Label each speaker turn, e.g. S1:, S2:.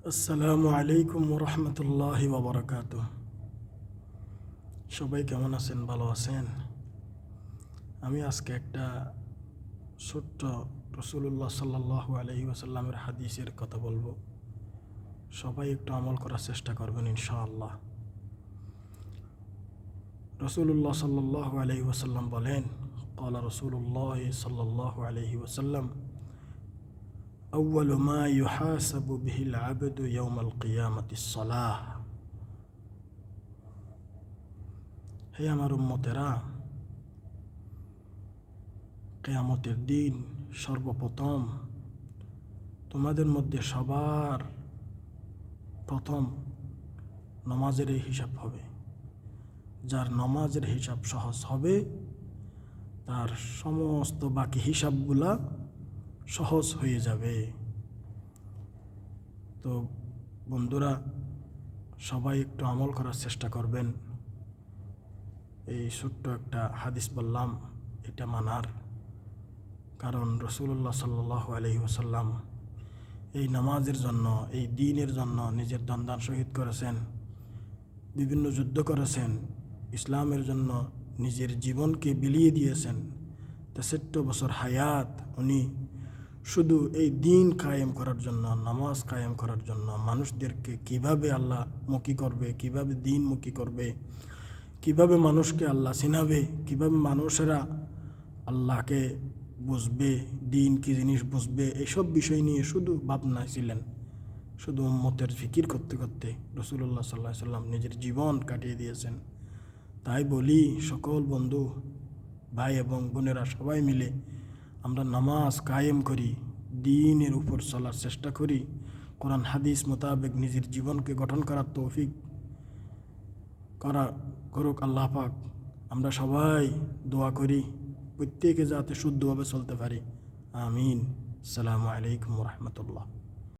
S1: আসসালামু আলাইকুম রহমতুল্লাহি ওবরাকাত। সবাই কেমন আছেন? ভালো আছেন? আমি আজকে একটা ছোট্ট রসুল্লাহ সাল্লাল্লাহু আলাইহি ওয়াসাল্লামের হাদিসের কথা বলবো। সবাই একটু আমল করার চেষ্টা করবেন ইনশাআল্লাহ। রসুল্লাহ সাল্লাল্লাহু আলাইহি ওয়াসাল্লাম বলেন, ক্বালা রসুল্লাহ সাল্লাল্লাহু আলাইহি ওয়াসাল্লাম, আউয়ালু মা ইউহাসাবু বিহিল আবদু ইয়াউমাল কিয়ামাতিস সালাহ। হে আমার উম্মতেরা, কিয়ামতের দিন সর্বপ্রথম তোমাদের মধ্যে সবার প্রথম নামাজের হিসাব হবে। যার নামাজের হিসাব সহজ হবে তার সমস্ত বাকি হিসাবগুলা সহজ হয়ে যাবে। তো বন্ধুরা, সবাই একটু আমল করার চেষ্টা করবেন। এই ছোট্ট একটা হাদিস বললাম, এটা মানার কারণ রসুল্লাহ সাল্লাল্লাহু আলাইহি ওয়াসাল্লাম এই নামাজের জন্য, এই দ্বীনের জন্য নিজের দান শহীদ করেছেন, বিভিন্ন যুদ্ধ করেছেন, ইসলামের জন্য নিজের জীবনকে বিলিয়ে দিয়েছেন। ৬৩ বছর হায়াত উনি শুধু এই দ্বীন কায়েম করার জন্য, নামাজ কায়েম করার জন্য, মানুষদেরকে কিভাবে আল্লাহ মুখী করবে, কিভাবে দ্বীনমুখী করবে, কিভাবে মানুষকে আল্লাহ চিনাবে, কিভাবে মানুষেরা আল্লাহকে বুঝবে, দ্বীন কী জিনিস বুঝবে, এইসব বিষয় নিয়ে শুধু ভাবনায় ছিলেন। শুধু উম্মতের ফিকির করতে করতে রসুল্লাহ সাল্লাল্লাহু আলাইহি ওয়াসাল্লাম নিজের জীবন কাটিয়ে দিয়েছেন। তাই বলি, সকল বন্ধু ভাই এবং বোনেরা সবাই মিলে আমরা নামাজ কায়েম করি, দ্বীনের উপর চলার চেষ্টা করি, কোরআন হাদিস মোতাবেক নিজের জীবনকে গঠন করার তৌফিক করুক আল্লাহ পাক। আমরা সবাই দোয়া করি প্রত্যেকে যাতে শুদ্ধভাবে চলতে পারি। আমিন। আসসালামু আলাইকুম রহমতুল্লাহ।